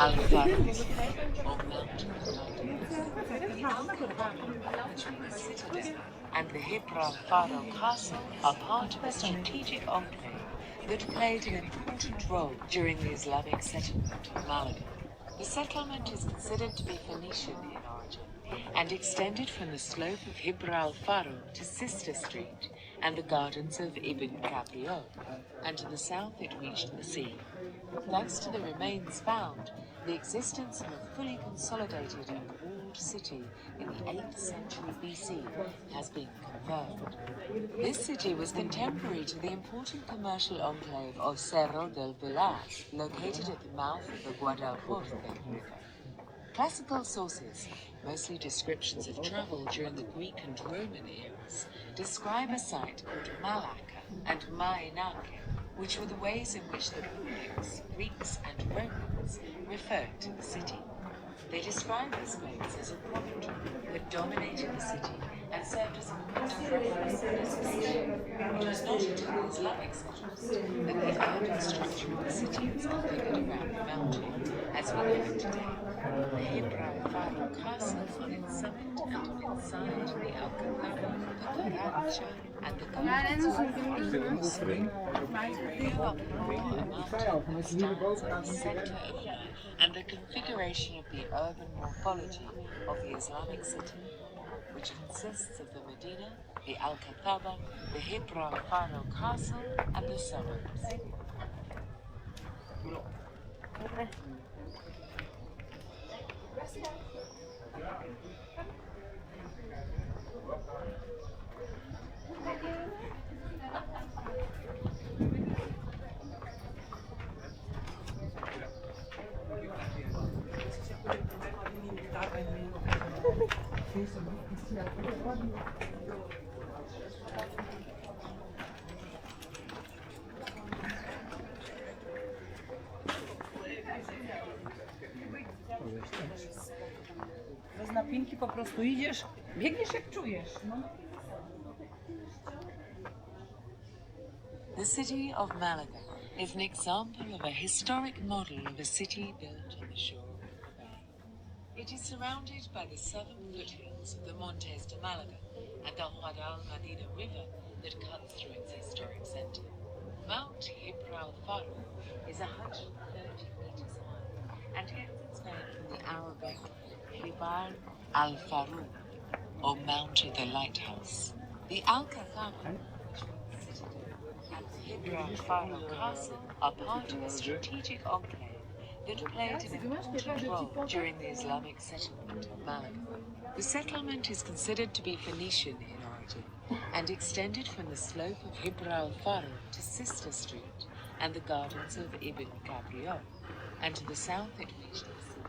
Al-Farouk, or Mountain of Lighthouse. The Al-Kathaba, which means citadel, and the Hibr al-Faro castle are part of a strategic enclave that played an important role during the Islamic settlement of Malaga. The settlement is considered to be Phoenician in origin and extended from the slope of Hibr al-Faro to Sister Street and the gardens of Ibn Cabriol, and to the south it reached the sea. Thanks to the remains found, the existence of a fully consolidated and walled city in the 8th century BC has been confirmed. This city was contemporary to the important commercial enclave of Cerro del Villar, located at the mouth of the Guadalhorce River. Classical sources, mostly descriptions of travel during the Greek and Roman eras, describe a site called Malacca and Maenake, which were the ways in which the Punics, Greeks, and Romans referred to the city. They described this place as a promontory that dominated the city and served as a point of reference and destination. It was not until the Islamic settlement that the urban structure of the city was configured around the mountain, as we know it today. The Hibr al-Faro castle on its summit and on its side the Alcazaba, the Carrancha, and the gardens of the view of the mountain that stands at the center of life, and the configuration of the urban morphology of the Islamic city, which consists of the Medina, the Alcazaba, the Hibr al-Faro castle, and the suburbs. Bez napinki po prostu idziesz, biegniesz jak czujesz. The city of Malaga is an example of a historic model of a city built on the shore of the bay. It is surrounded by the southern foothills of the Montes de Malaga and the Guadalmedina River that cuts through its historic center. Mount Hibr al-Faro is 130 meters high and gets its name from the Arabic Hibr al-Faro, or Mount of the Lighthouse. The Alcazaba, which means citadel, and the Hibr al-Faro castle are part of a strategic enclave that played an important role during the Islamic settlement of Malaga. The settlement is considered to be Phoenician in origin and extended from the slope of Hibr al-Faro to Sister Street and the gardens of Ibn Cabriol, and to the south it reached the sea.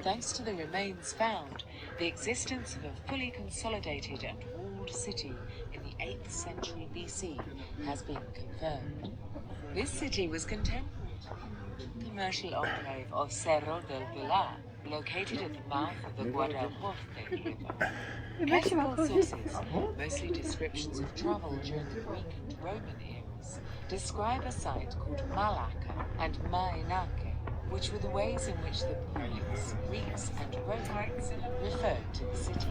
Thanks to the remains found, the existence of a fully consolidated and walled city in the 8th century BC has been confirmed. This city was contemporary to the commercial enclave of Cerro del Villar, located at the mouth of the Guadalhorce River. Classical sources, mostly descriptions of travel during the Greek and Roman eras, describe a site called Malacca and Maenake, which were the ways in which the Punics, Greeks, and Romans referred to the city.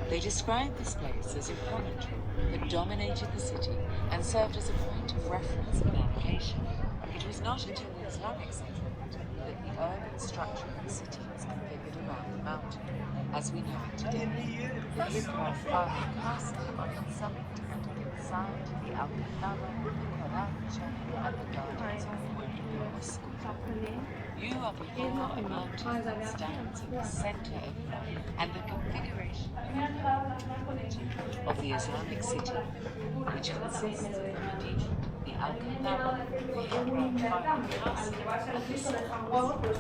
They described this place as a promontory that dominated the city and served as a point of reference and navigation. It was not until the Islamic settlement that the urban structure of the city was configured around the mountain, as we know it today. The Hibr al-Faro castle on its summit and on its side the Alcazaba, the Carrancha, and the gardens of the Guadalhorce. You are before a mountain that stands in the center of life, and the configuration of the Islamic city, which consists of the Medina, the Alcazaba, the Hibr al-Faro castle, and the suburbs.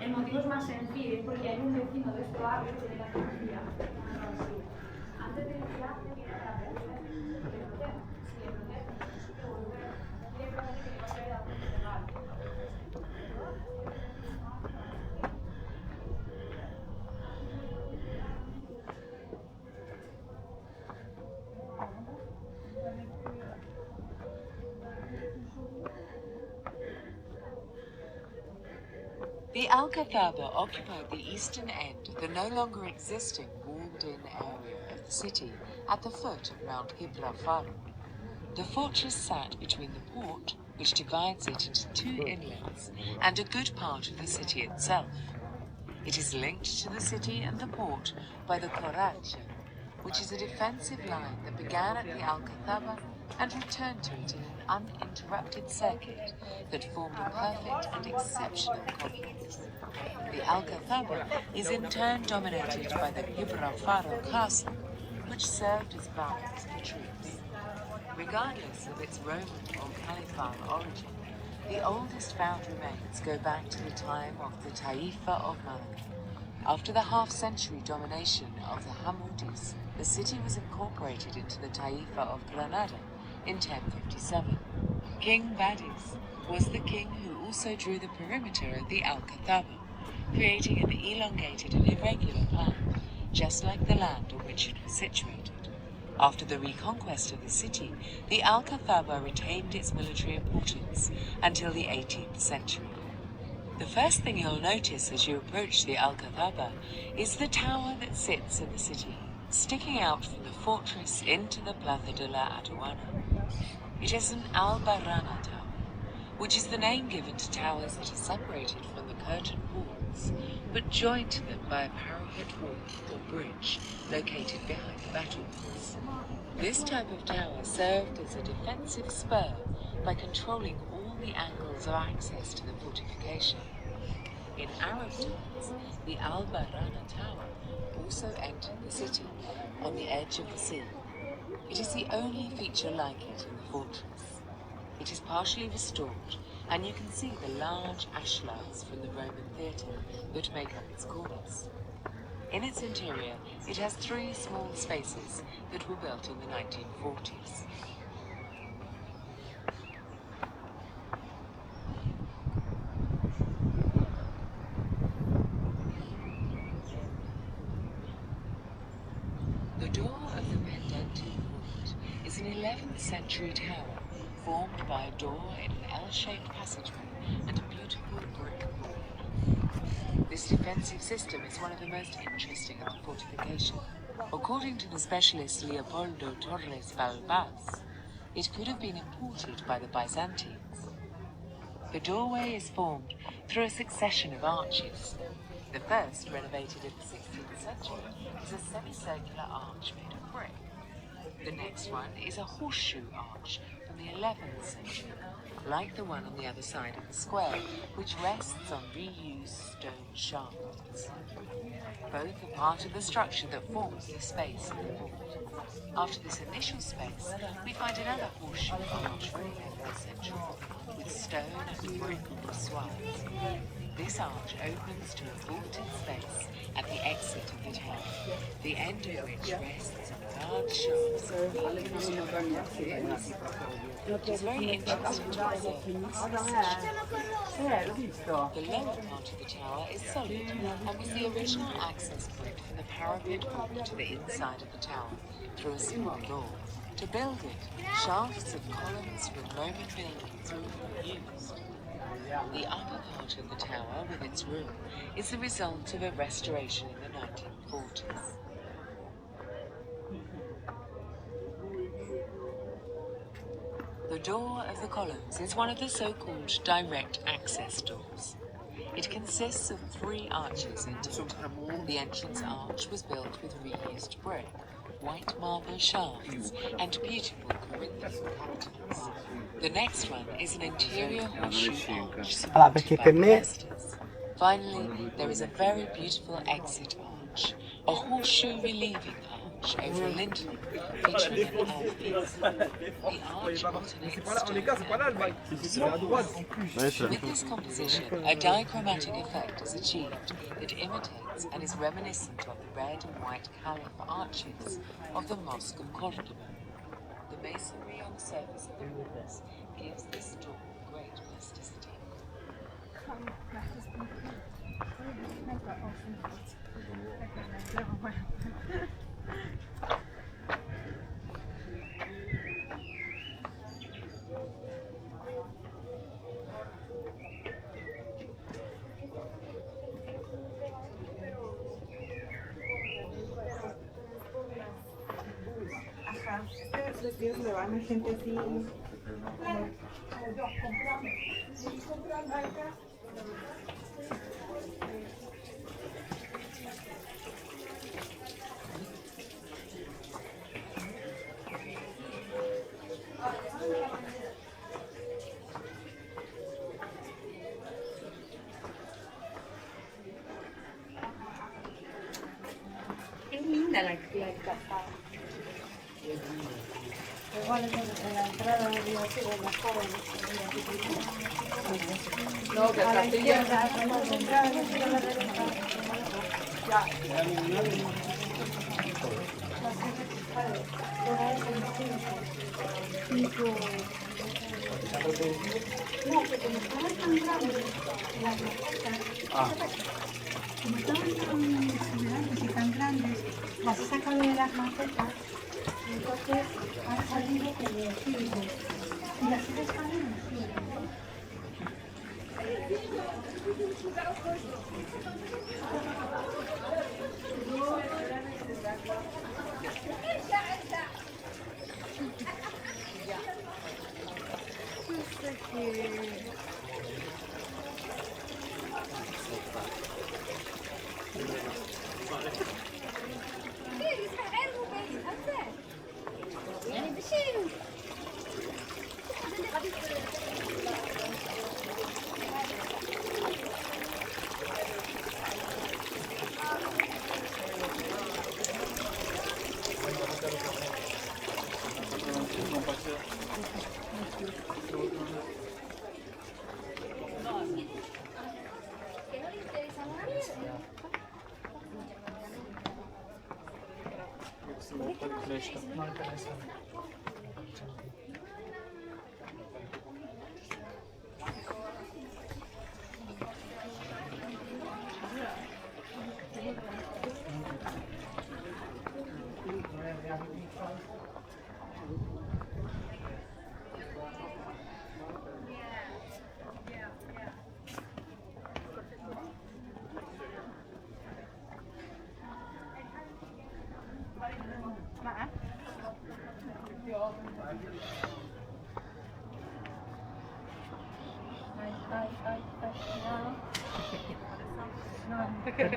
El motivo es más sencillo, porque hay un vecino de este barrio que tiene la policía. Antes de iniciar, tiene la policía. The Alcazaba occupied the eastern end of the no longer existing walled-in area of the city at the foot of Mount Gibraltar. The fortress sat between the port, which divides it into two inlets, and a good part of the city itself. It is linked to the city and the port by the Coracha, which is a defensive line that began at the Alcazaba and returned to it in an uninterrupted circuit that formed a perfect and exceptional complex. The Alcazaba is in turn dominated by the Gibraltar Castle, which served as barracks for troops. Regardless of its Roman or Caliphal origin, the oldest found remains go back to the time of the Taifa of Malaga. After the half-century domination of the Hammudis, the city was incorporated into the Taifa of Granada in 1057. King Badis was the king who also drew the perimeter of the Alcazaba, creating an elongated and irregular plan, just like the land on which it was situated. After the reconquest of the city, the Alcazaba retained its military importance until the 18th century. The first thing you'll notice as you approach the Alcazaba is the tower that sits in the city, sticking out from the fortress into the Plaza de la Aduana. It is an Albarrana tower, which is the name given to towers that are separated from the curtain walls, but joined to them by a parapet wall or bridge located behind the battlements. This type of tower served as a defensive spur by controlling all the angles of access to the fortification. In Arab times, the Al-Barrana Tower also entered the city on the edge of the sea. It is the only feature like it in the fortress. It is partially restored, and you can see the large ashlars from the Roman theatre that make up its cornice. In its interior, it has three small spaces that were built in the 1940s. The door of the Pendente Court is an 11th century tower formed by a door in an L-shaped passageway and a beautiful brick wall. This defensive system is one of the most interesting of the fortification. According to the specialist Leopoldo Torres Balbas, it could have been imported by the Byzantines. The doorway is formed through a succession of arches. The first, renovated in the 16th century, is a semicircular arch made of brick. The next one is a horseshoe arch from the 11th century, like the one on the other side of the square, which rests on reused stone shafts. Both are part of the structure that forms the space in the vault. After this initial space, we find another horseshoe arch from the 11th century, with stone and brick voussoirs. This arch opens to a vaulted space at the exit of the tower, the end of which rests on large shafts of reused stone. It is very interesting to observe the lower part of the tower is solid and was the original access point for the parapet walk to the inside of the tower through a small door. To build it, shafts and columns from Roman buildings were used. The upper part of the tower, with its room, is the result of a restoration in the 1940s. The door of the columns is one of the so-called direct access doors. It consists of three arches in total. The entrance arch was built with reused brick, white marble shafts, and beautiful Corinthian capitals. The next one is an interior horseshoe arch supported by pilasters. Finally, there is a very beautiful exit arch, a horseshoe relieving arch over a lintel featuring an alfiz. The arch alternates stone and brick. With this composition, a dichromatic effect is achieved that imitates and is reminiscent of the red and white caliph arches of the Mosque of Cordoba. The masonry on the surface of the walls gives this door great plasticity. vestidos donde van gente así. Es linda la casa. Igual es en la entrada de la joven. No, que A la el castillo... izquierda, cuando se entra, a la derecha. Ya. No, que como estaban tan grandes, las macetas, como estaban tan exuberantes y tan grandes, las he sacado de las macetas y entonces han salido como círculos. Y las he dejado en el suelo.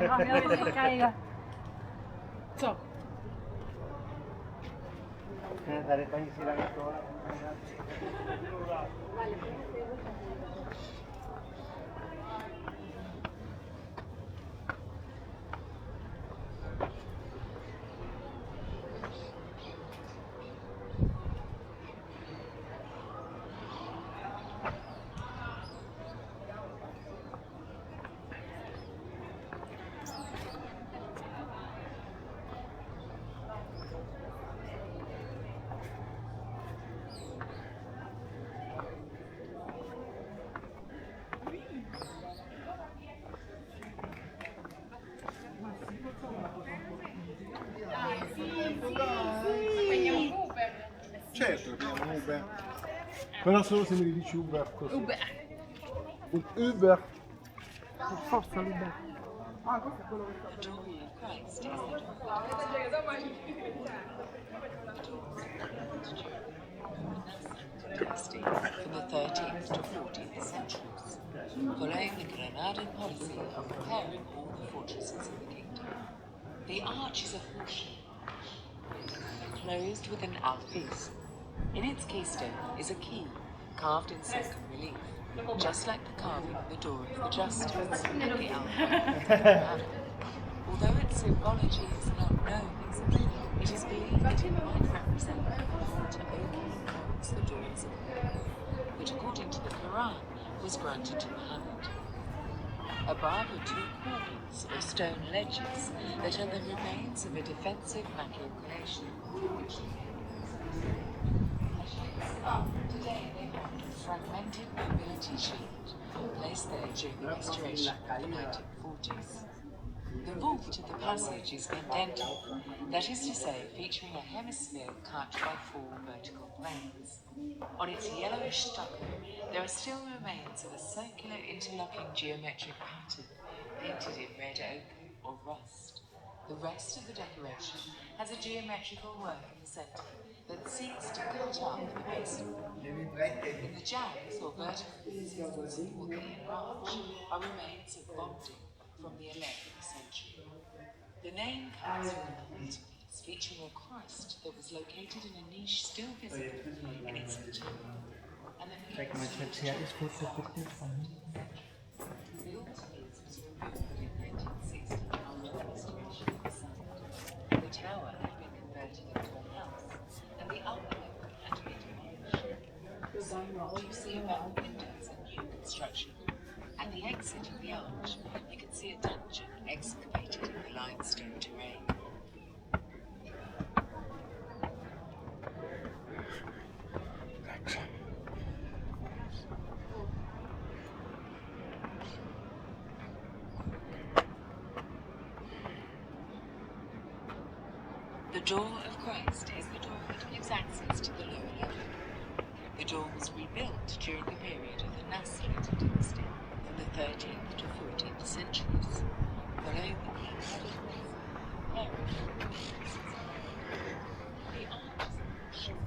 No, miedo que se caiga. Co? Tady paní si dá to. Certo, prendiamo Uber. Però solo se mi dici Uber così. Uber. Un Uber. Per forza l'Uber. Ah, questo è quello che sto The Jewel of Christ is the dynasty from the 13th to 14th centuries, following the Granadan policy of repairing all the fortresses in the kingdom. The arch is a horseshoe, closed with an alfiz. In its keystone is a key carved in silken relief, just like the carving of the door of the justice and the alpha. Although its symbology is not known exactly, it is believed that it might represent the call to open and close the doors of hell, which according to the Quran was granted to Muhammad. Above are two corners or stone ledges that are the remains of a defensive maculacation. Today they hold a fragmented nobility shield placed there during the restoration of the 1940s. The vault of the passage is pendental, that is to say, featuring a hemisphere cut by four vertical planes. On its yellowish stucco, there are still remains of a circular interlocking geometric pattern, painted in red ochre or rust. The rest of the decoration has a geometrical work in the centre, that seeks to cut up the masonry. In the jambs, or vertical pieces that support the inner arch, are remains of bonding from the 11th century. The name comes from an altarpiece featuring a Christ that was located in a niche still visible in its interior. And the altarpiece was removed in 1960 after the restoration of the site. The tower had been converted into a house, and the upper level had to be demolished. So, you see about the windows and new construction. At the exit of the arch, you can see a dungeon excavated in the limestone terrain. The door of Christ is the door that gives access to the lower level. The door was rebuilt during the period of the Nasrid dynasty from the 13th to 14th centuries, following the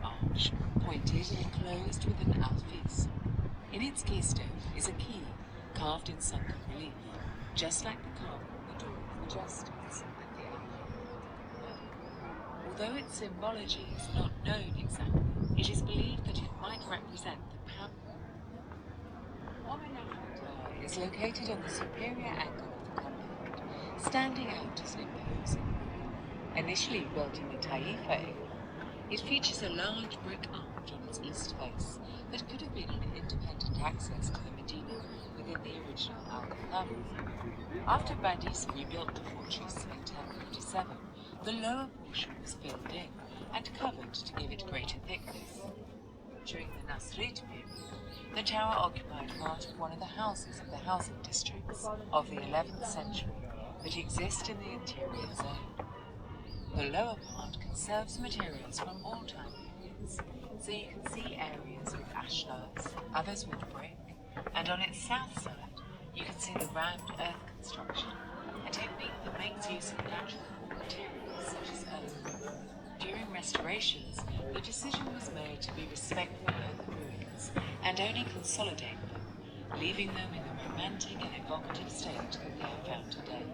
arch, pointed and enclosed with an alfiz. In its keystone is a key carved in sunken relief, just like the carving on the door of the Justice and the Alhambra. Although its symbology is not known exactly, it is believed that it might represent the power. Tower is located on the superior angle of the compound, standing out as an imposing. Initially built in the Taifa area, it features a large brick arch on its east face that could have been an independent access to the Medina within the original Al-Qatham. After Badis rebuilt the fortress in 1057, the lower portion was filled in and covered to give it greater thickness. During the Nasrid period, the tower occupied part of one of the houses of the housing districts of the 11th century that exist in the interior zone. The lower part conserves materials from all time periods, so you can see areas with ashlars, others with brick, and on its south side you can see the round earth construction, a technique that makes use of natural materials such as earth. During restorations, the decision was made to be respectful of the ruins and only consolidate them, leaving them in the romantic and evocative state that they are found today.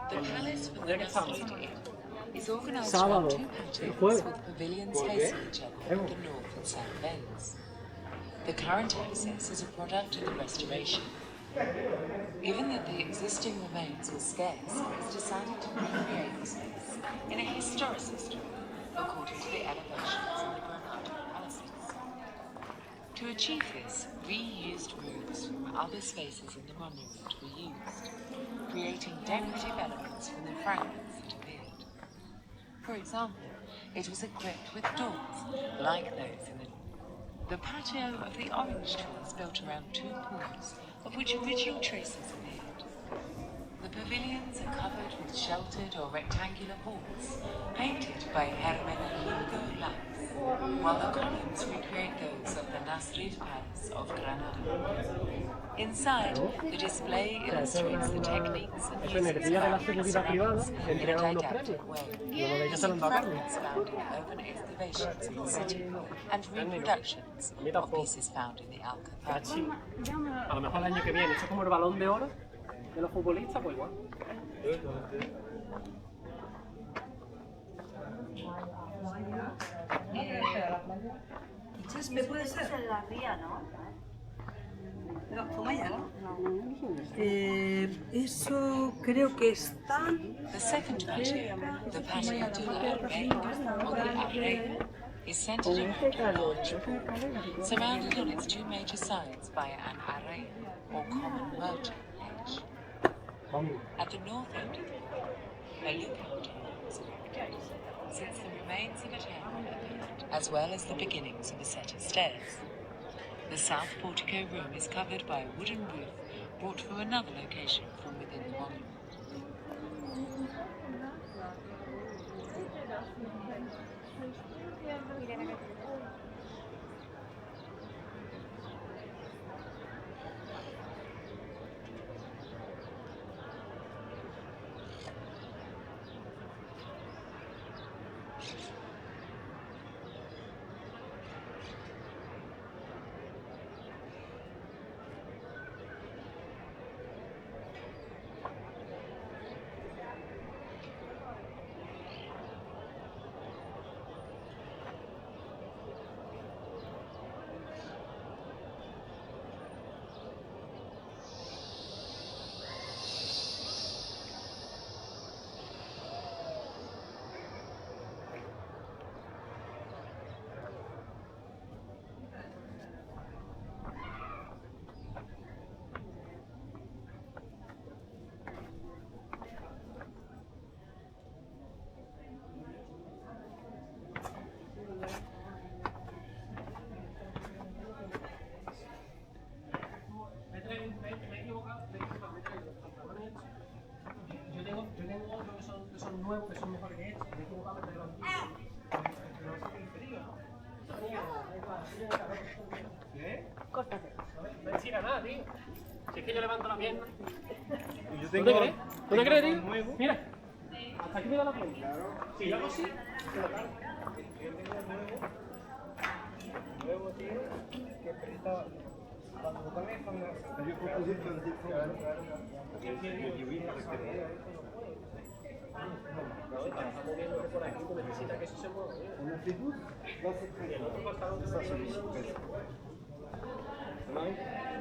The palace for the Nasrid Inn is organised around two patios with pavilions facing each other at the north and south ends. The current access is a product of the restoration. Given that the existing remains were scarce, it was decided to recreate the space in a historicist style according to the elevations in the Granada palaces. To achieve this, reused roofs from other spaces in the monument were used, creating decorative elements from the fragments that appeared. For example, it was equipped with doors like those in the patio of the orange tree is built around two pools, of which original traces appeared. The pavilions are covered with sheltered or rectangular walls, painted by Hermenegildo Laz, while the columns recreate those of the Nasrid Palace of Granada. Inside, the display illustrates the techniques and uses found in ceramics in a didactic way, using fragments found in urban excavations in the city and reproductions of pieces found in the Alcazar. A lo mejor el año que viene, esto es como el balón de oro de los futbolistas, pues igual. ¿Chaspe puede ser? Es en la ría, ¿no? No, Zumaya, ¿no? Eso creo que está... The second patio, the patio de la Arreina, or the Arreina, is centered around a large pool, surrounded on its two major sides by an arrein, or common myrtle hedge. At the north end of the pool, a lookout tower was erected, since the remains of a tower appeared, as well as the beginnings of a set of stairs. The south portico room is covered by a wooden roof brought from another location from within the monument. Me he equivocado, me he traído los pantalones hechos. Yo tengo otros que son nuevos, que son mejores que estos. Me he equivocado, me he traído los antiguos. Pero no sé qué frío, ¿no? ¿Qué? Córtate. No estira nada, tío. Si es que yo levanto la pierna. Yo ¿Tú tengo, te crees? ¿Tú te crees, tío? nuevo. Mira. Hasta aquí me da la pierna. Si yo hago así, te lo cargo. Yo tengo nuevo, tío, que aprieta cuando lo pones con la... Yo puedo decir que el disco... No, estás moviéndote por aquí, tú necesitas que eso se mueva. Una figura, va a ser Y el otro pantalón que me ha